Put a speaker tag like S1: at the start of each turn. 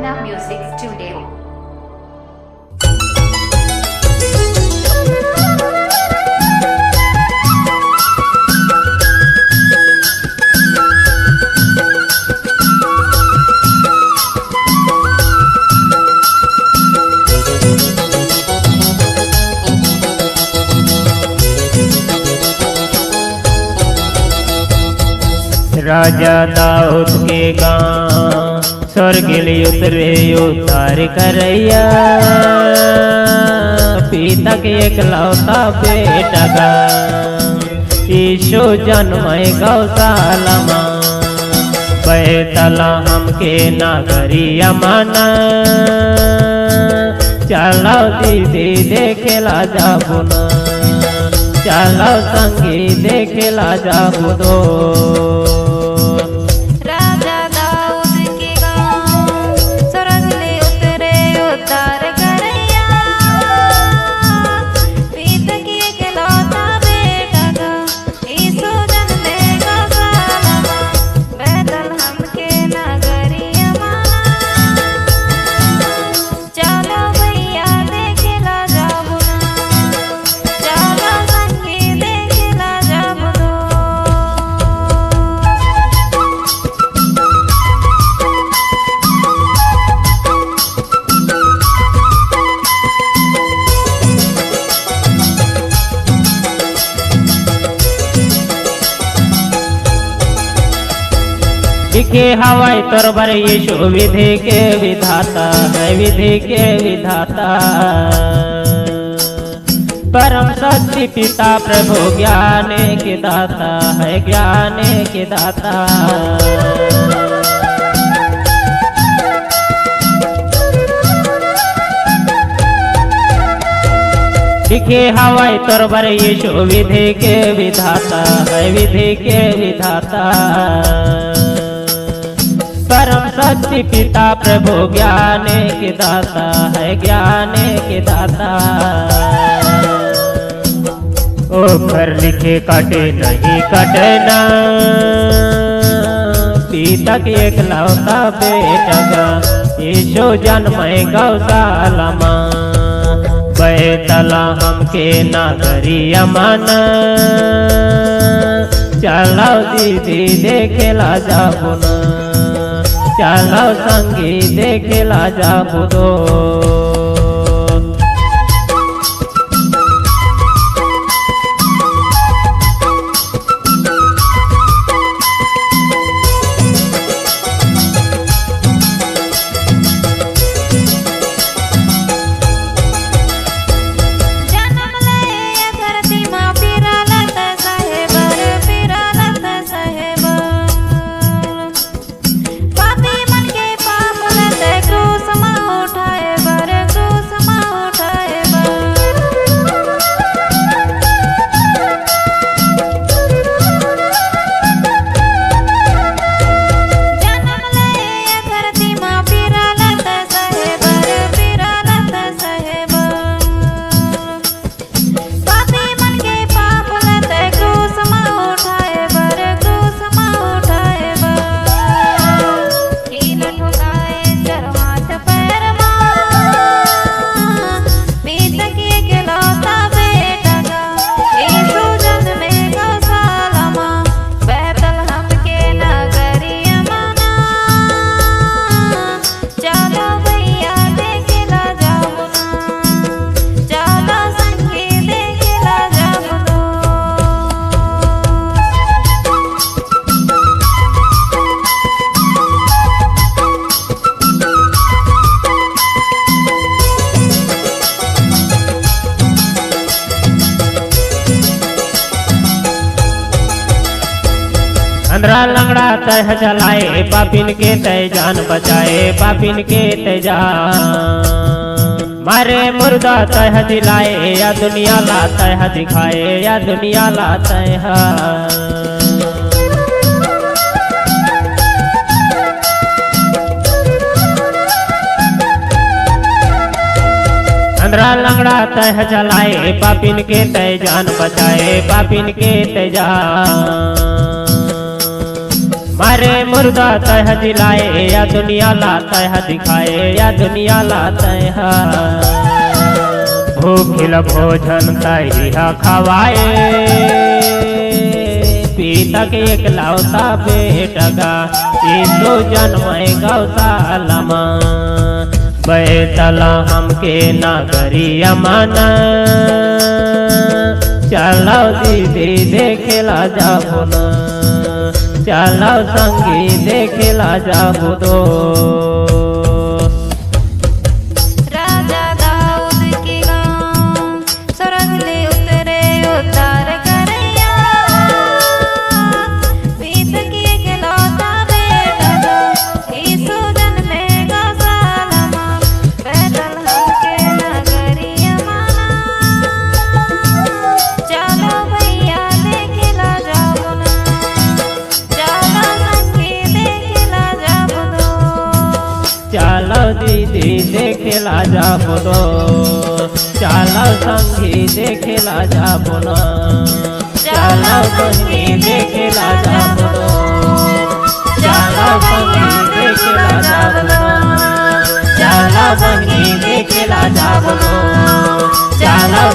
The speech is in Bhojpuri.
S1: Pranna Music Studio.
S2: राजा दाऊद के गाँव स्वर्ग उतरे उतार करैया, पिता के एकलौता बेटा गा यीशु जन्मय गौशाला माँ। बैतला हमके नागरिया माना, चलो दीदी देखेला जाबू ना, चलो संगी देखेला जाबू दो। लिखे हवाई तोर बर यीशु विधि के विधाता है, विधि के विधाता। परम शक्ति पिता प्रभु ज्ञान के दाता है, ज्ञान के दाता। लिखे हवाई तोर बर यीशु विधि के विधाता है, विधि के विधाता। परम शक्ति पिता प्रभु ज्ञान के दाता है, ज्ञान के दाता। ओ पर लिखे काटे नहीं कटना, पिता के एकलौता बेटा गा यीशु जन्मय गौशाला माँ। बैतला हमके नागरिया माना, चलो दीदी देखेला जाबू ना, चलो संगी देखेला जाबू दो। अंधरा लंगड़ा तह जलाए, पापिन के तय जान बचाए, पापिन के तय जान। मारे मुर्दा तह दिलाए, या दुनिया ला तह दिखाए, या दुनिया ला तह। अंधरा लंगड़ा तह जलाए, पापिन के तय जान बचाए, पापिन के तय जान। मारे मुर्दा तह दिलाए या दुनिया लाता है दिखाए या दुनिया लाता है भूखिल भोजन तहिया खवाए पीता के एक लौता बेटगा तो जन्म गौशालमा बैतला हमके नगरिया माना चलो दीदी देखेला जाबो ना चलो संगी देखेला जाबो दो
S1: राजा दाऊद के गाँव स्वर्ग ले उतरे उतार करैया पीत के इकलौता बेटा यीशु जन्मे गौशालमा बैतल हमके नगरिया माना चलो भैया देखेला जाबो ना चलो संगी देखेला जाबो दो
S2: चलो दीदी देखेला जाबो दो चलो संगी देखेला जाबो ना चलो संगी देखेला जाबो दो चलो संगी देखेला जाबो ना चलो संगी देखेला जाबो दो चलो